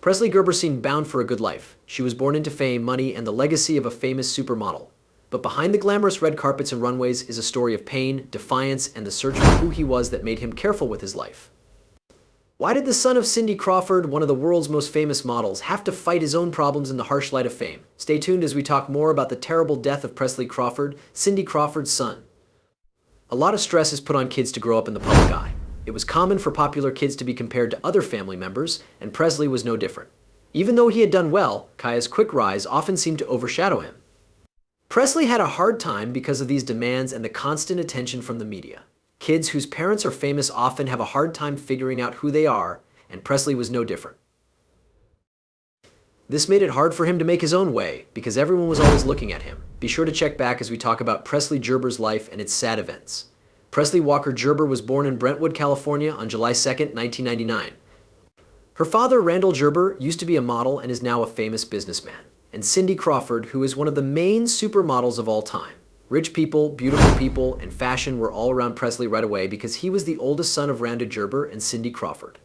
Presley Gerber seemed bound for a good life. She was born into fame, money, and the legacy of a famous supermodel. But behind the glamorous red carpets and runways is a story of pain, defiance, and the search for who he was that made him careful with his life. Why did the son of Cindy Crawford, one of the world's most famous models, have to fight his own problems in the harsh light of fame? Stay tuned as we talk more about the terrible death of Presley Crawford, Cindy Crawford's son. A lot of stress is put on kids to grow up in the public eye. It was common for popular kids to be compared to other family members, and Presley was no different. Even though he had done well, Kaya's quick rise often seemed to overshadow him. Presley had a hard time because of these demands and the constant attention from the media. Kids whose parents are famous often have a hard time figuring out who they are, and Presley was no different. This made it hard for him to make his own way, because everyone was always looking at him. Be sure to check back as we talk about Presley Gerber's life and its sad events. Presley Walker Gerber was born in Brentwood, California on July 2, 1999. Her father, Randall Gerber, used to be a model and is now a famous businessman. And Cindy Crawford, who is one of the main supermodels of all time. Rich people, beautiful people, and fashion were all around Presley right away because he was the oldest son of Randall Gerber and Cindy Crawford.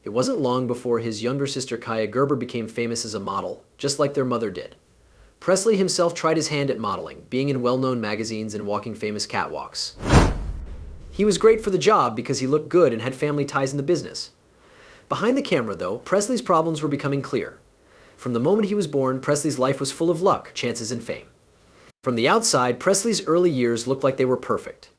It wasn't long before his younger sister Kaya Gerber became famous as a model, just like their mother did. Presley himself tried his hand at modeling, being in well-known magazines and walking famous catwalks. He was great for the job because he looked good and had family ties in the business. Behind the camera, though, Presley's problems were becoming clear. From the moment he was born, Presley's life was full of luck, chances, and fame. From the outside, Presley's early years looked like they were perfect.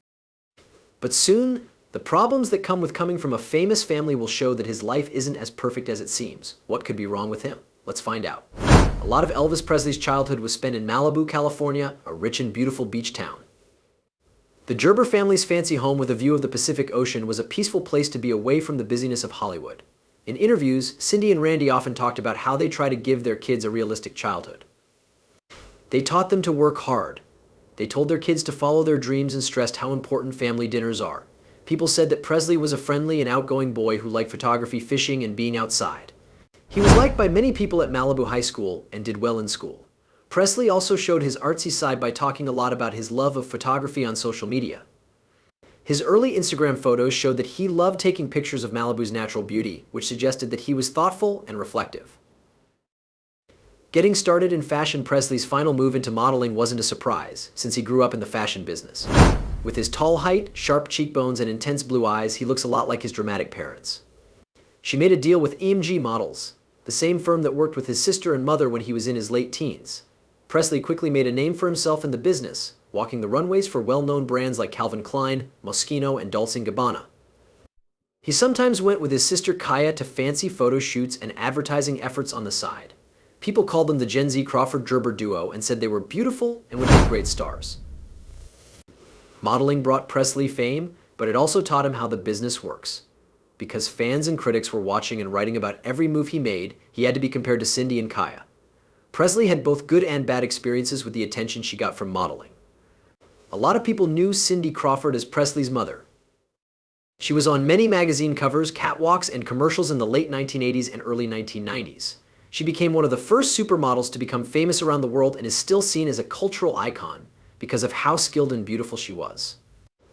But soon, the problems that come with coming from a famous family will show that his life isn't as perfect as it seems. What could be wrong with him? Let's find out. A lot of Elvis Presley's childhood was spent in Malibu, California, a rich and beautiful beach town. The Gerber family's fancy home with a view of the Pacific Ocean was a peaceful place to be away from the busyness of Hollywood. In interviews, Cindy and Randy often talked about how they try to give their kids a realistic childhood. They taught them to work hard. They told their kids to follow their dreams and stressed how important family dinners are. People said that Presley was a friendly and outgoing boy who liked photography, fishing, and being outside. He was liked by many people at Malibu High School and did well in school. Presley also showed his artsy side by talking a lot about his love of photography on social media. His early Instagram photos showed that he loved taking pictures of Malibu's natural beauty, which suggested that he was thoughtful and reflective. Getting started in fashion, Presley's final move into modeling wasn't a surprise, since he grew up in the fashion business. With his tall height, sharp cheekbones, and intense blue eyes, he looks a lot like his dramatic parents. She made a deal with EMG Models, the same firm that worked with his sister and mother when he was in his late teens. Presley quickly made a name for himself in the business, walking the runways for well-known brands like Calvin Klein, Moschino, and Dolce & Gabbana. He sometimes went with his sister Kaya to fancy photo shoots and advertising efforts on the side. People called them the Gen Z Crawford-Gerber duo and said they were beautiful and would make great stars. Modeling brought Presley fame, but it also taught him how the business works. Because fans and critics were watching and writing about every move he made, he had to be compared to Cindy and Kaya. Presley had both good and bad experiences with the attention she got from modeling. A lot of people knew Cindy Crawford as Presley's mother. She was on many magazine covers, catwalks, and commercials in the late 1980s and early 1990s. She became one of the first supermodels to become famous around the world and is still seen as a cultural icon because of how skilled and beautiful she was.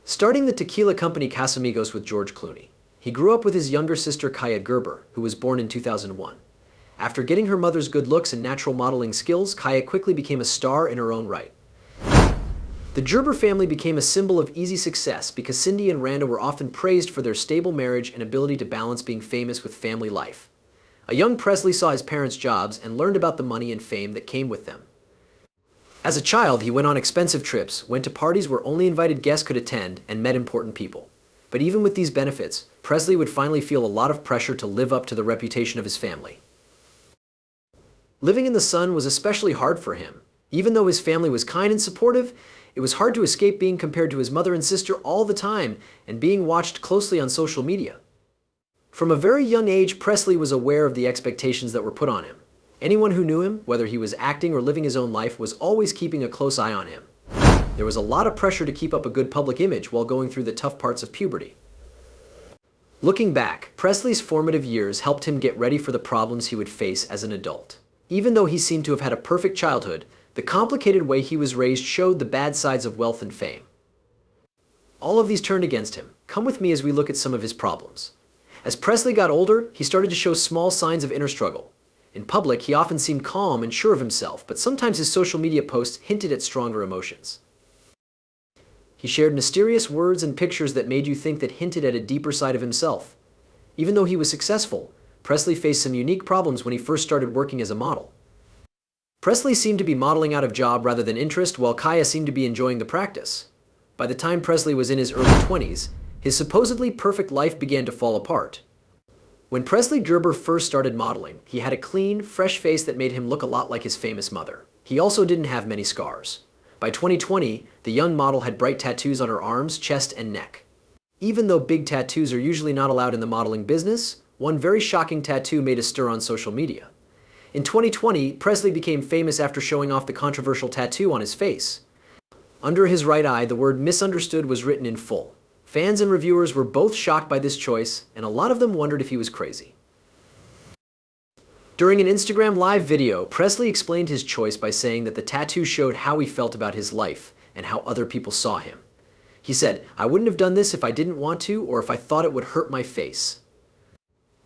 Starting the tequila company Casamigos with George Clooney, he grew up with his younger sister Kaya Gerber, who was born in 2001. After getting her mother's good looks and natural modeling skills, Kaya quickly became a star in her own right. The Gerber family became a symbol of easy success because Cindy and Randall were often praised for their stable marriage and ability to balance being famous with family life. A young Presley saw his parents' jobs and learned about the money and fame that came with them. As a child, he went on expensive trips, went to parties where only invited guests could attend, and met important people. But even with these benefits, Presley would finally feel a lot of pressure to live up to the reputation of his family. Living in the sun was especially hard for him. Even though his family was kind and supportive, it was hard to escape being compared to his mother and sister all the time and being watched closely on social media. From a very young age, Presley was aware of the expectations that were put on him. Anyone who knew him, whether he was acting or living his own life, was always keeping a close eye on him. There was a lot of pressure to keep up a good public image while going through the tough parts of puberty. Looking back, Presley's formative years helped him get ready for the problems he would face as an adult. Even though he seemed to have had a perfect childhood, the complicated way he was raised showed the bad sides of wealth and fame. All of these turned against him. Come with me as we look at some of his problems. As Presley got older, he started to show small signs of inner struggle. In public, he often seemed calm and sure of himself, but sometimes his social media posts hinted at stronger emotions. He shared mysterious words and pictures that made you think that hinted at a deeper side of himself. Even though he was successful, Presley faced some unique problems when he first started working as a model. Presley seemed to be modeling out of job rather than interest, while Kaya seemed to be enjoying the practice. By the time Presley was in his early 20s, his supposedly perfect life began to fall apart. When Presley Gerber first started modeling, he had a clean, fresh face that made him look a lot like his famous mother. He also didn't have many scars. By 2020, the young model had bright tattoos on her arms, chest, and neck. Even though big tattoos are usually not allowed in the modeling business, one very shocking tattoo made a stir on social media. In 2020, Presley became famous after showing off the controversial tattoo on his face. Under his right eye, the word misunderstood was written in full. Fans and reviewers were both shocked by this choice, and a lot of them wondered if he was crazy. During an Instagram live video, Presley explained his choice by saying that the tattoo showed how he felt about his life and how other people saw him. He said, "I wouldn't have done this if I didn't want to or if I thought it would hurt my face."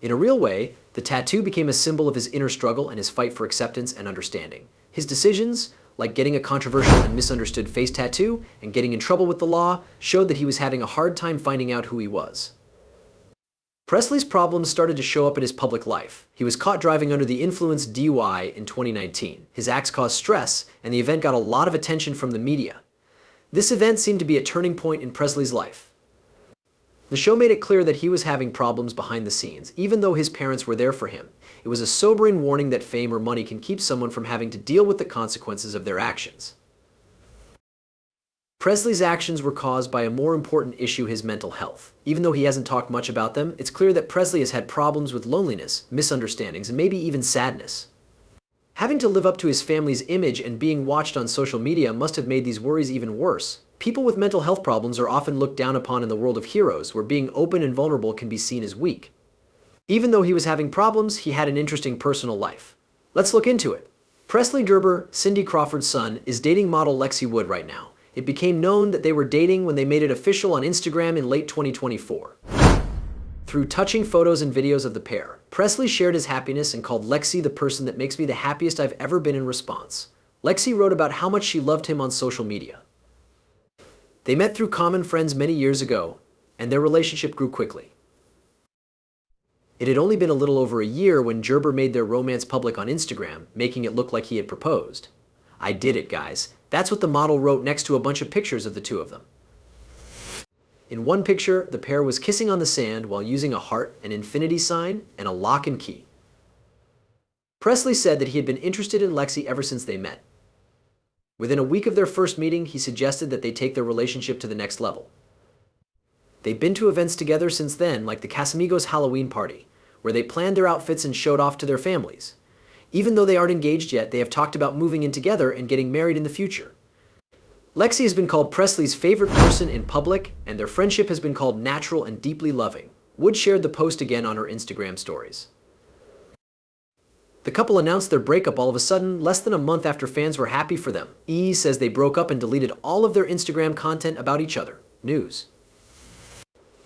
In a real way, the tattoo became a symbol of his inner struggle and his fight for acceptance and understanding. His decisions, like getting a controversial and misunderstood face tattoo and getting in trouble with the law, showed that he was having a hard time finding out who he was. Presley's problems started to show up in his public life. He was caught driving under the influence DUI in 2019. His acts caused stress, and the event got a lot of attention from the media. This event seemed to be a turning point in Presley's life. The show made it clear that he was having problems behind the scenes, even though his parents were there for him. It was a sobering warning that fame or money can keep someone from having to deal with the consequences of their actions. Presley's actions were caused by a more important issue, his mental health. Even though he hasn't talked much about them, it's clear that Presley has had problems with loneliness, misunderstandings, and maybe even sadness. Having to live up to his family's image and being watched on social media must have made these worries even worse. People with mental health problems are often looked down upon in the world of heroes, where being open and vulnerable can be seen as weak. Even though he was having problems, he had an interesting personal life. Let's look into it. Presley Gerber, Cindy Crawford's son, is dating model Lexi Wood right now. It became known that they were dating when they made it official on Instagram in late 2024. Through touching photos and videos of the pair, Presley shared his happiness and called Lexi the person that makes me the happiest I've ever been in response. Lexi wrote about how much she loved him on social media. They met through common friends many years ago, and their relationship grew quickly. It had only been a little over a year when Gerber made their romance public on Instagram, making it look like he had proposed. "I did it, guys." That's what the model wrote next to a bunch of pictures of the two of them. In one picture, the pair was kissing on the sand while using a heart, an infinity sign, and a lock and key. Presley said that he had been interested in Lexi ever since they met. Within a week of their first meeting, he suggested that they take their relationship to the next level. They've been to events together since then, like the Casamigos Halloween party, where they planned their outfits and showed off to their families. Even though they aren't engaged yet, they have talked about moving in together and getting married in the future. Lexi has been called Presley's favorite person in public, and their friendship has been called natural and deeply loving. Wood shared the post again on her Instagram stories. The couple announced their breakup all of a sudden, less than a month after fans were happy for them. E says they broke up and deleted all of their Instagram content about each other. News.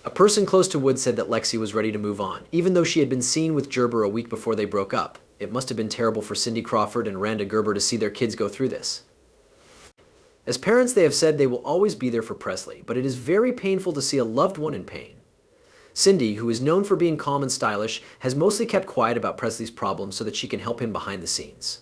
A person close to Wood said that Lexi was ready to move on, even though she had been seen with Gerber a week before they broke up. It must have been terrible for Cindy Crawford and Randa Gerber to see their kids go through this. As parents, they have said they will always be there for Presley, but it is very painful to see a loved one in pain. Cindy, who is known for being calm and stylish, has mostly kept quiet about Presley's problems so that she can help him behind the scenes.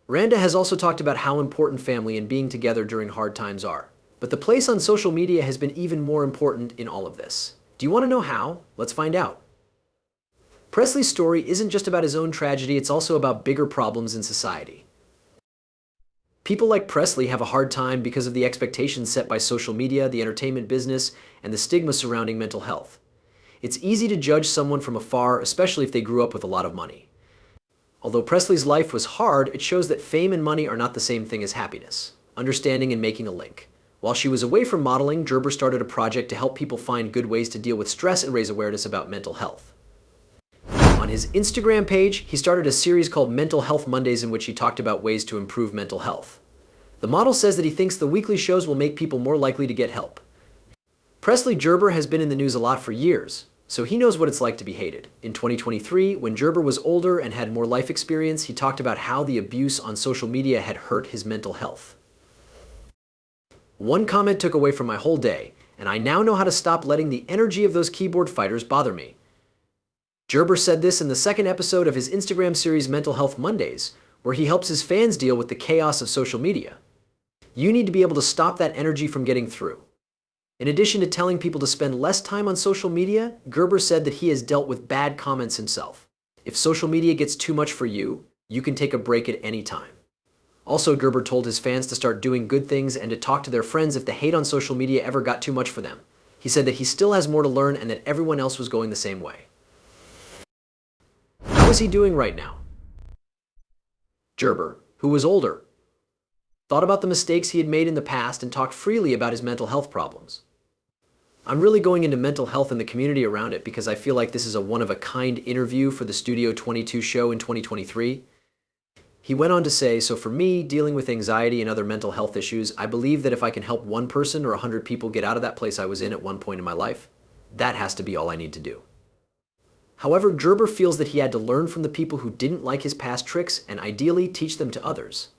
Randa has also talked about how important family and being together during hard times are. But the place on social media has been even more important in all of this. Do you want to know how? Let's find out. Presley's story isn't just about his own tragedy, it's also about bigger problems in society. People like Presley have a hard time because of the expectations set by social media, the entertainment business, and the stigma surrounding mental health. It's easy to judge someone from afar, especially if they grew up with a lot of money. Although Presley's life was hard, it shows that fame and money are not the same thing as happiness. Understanding and making a link. While she was away from modeling, Gerber started a project to help people find good ways to deal with stress and raise awareness about mental health. On his Instagram page, he started a series called Mental Health Mondays in which he talked about ways to improve mental health. The model says that he thinks the weekly shows will make people more likely to get help. Presley Gerber has been in the news a lot for years. so he knows what it's like to be hated. In 2023, when Gerber was older and had more life experience, he talked about how the abuse on social media had hurt his mental health. One comment took away from my whole day, and I now know how to stop letting the energy of those keyboard fighters bother me. Gerber said this in the second episode of his Instagram series Mental Health Mondays, where he helps his fans deal with the chaos of social media. You need to be able to stop that energy from getting through. In addition to telling people to spend less time on social media, Gerber said that he has dealt with bad comments himself. If social media gets too much for you, you can take a break at any time. Also, Gerber told his fans to start doing good things and to talk to their friends if the hate on social media ever got too much for them. He said that he still has more to learn and that everyone else was going the same way. How is he doing right now? Gerber, who was older, thought about the mistakes he had made in the past and talked freely about his mental health problems. I'm really going into mental health and the community around it because I feel like this is a one-of-a-kind interview for the Studio 22 show in 2023. He went on to say, so for me, dealing with anxiety and other mental health issues, I believe that if I can help one person or 100 people get out of that place I was in at one point in my life, that has to be all I need to do. However, Gerber feels that he had to learn from the people who didn't like his past tricks and ideally teach them to others.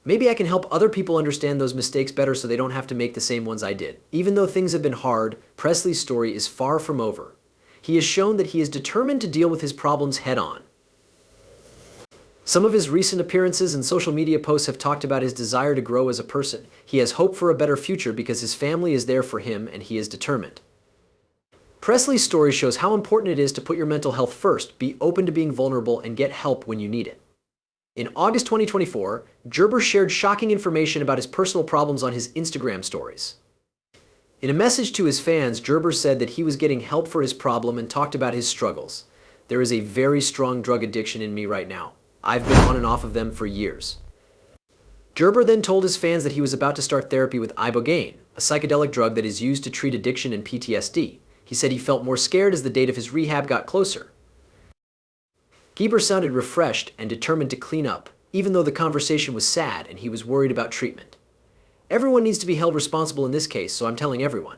Maybe I can help other people understand those mistakes better so they don't have to make the same ones I did. Even though things have been hard, Presley's story is far from over. He has shown that he is determined to deal with his problems head-on. Some of his recent appearances and social media posts have talked about his desire to grow as a person. He has hope for a better future because his family is there for him and he is determined. Presley's story shows how important it is to put your mental health first, be open to being vulnerable, and get help when you need it. In August 2024, Gerber shared shocking information about his personal problems on his Instagram stories. In a message to his fans, Gerber said that he was getting help for his problem and talked about his struggles. There is a very strong drug addiction in me right now. I've been on and off of them for years. Gerber then told his fans that he was about to start therapy with ibogaine, a psychedelic drug that is used to treat addiction and PTSD. He said he felt more scared as the date of his rehab got closer. Gerber sounded refreshed and determined to clean up, even though the conversation was sad and he was worried about treatment. Everyone needs to be held responsible in this case, so I'm telling everyone.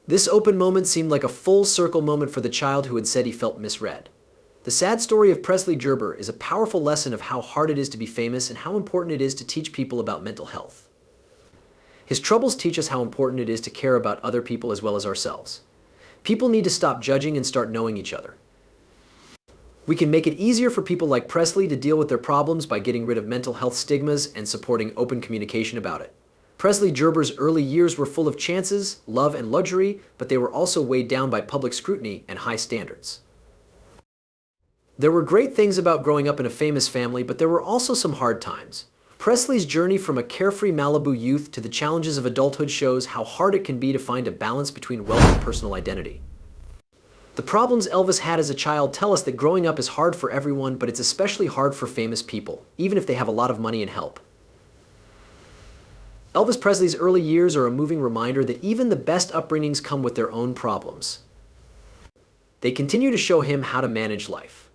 This open moment seemed like a full circle moment for the child who had said he felt misread. The sad story of Presley Gerber is a powerful lesson of how hard it is to be famous and how important it is to teach people about mental health. His troubles teach us how important it is to care about other people as well as ourselves. People need to stop judging and start knowing each other. We can make it easier for people like Presley to deal with their problems by getting rid of mental health stigmas and supporting open communication about it. Presley Gerber's early years were full of chances, love, and luxury, but they were also weighed down by public scrutiny and high standards. There were great things about growing up in a famous family, but there were also some hard times. Presley's journey from a carefree Malibu youth to the challenges of adulthood shows how hard it can be to find a balance between wealth and personal identity. The problems Elvis had as a child tell us that growing up is hard for everyone, but it's especially hard for famous people, even if they have a lot of money and help. Elvis Presley's early years are a moving reminder that even the best upbringings come with their own problems. They continue to show him how to manage life.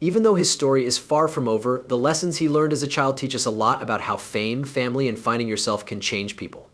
Even though his story is far from over, the lessons he learned as a child teach us a lot about how fame, family, and finding yourself can change people.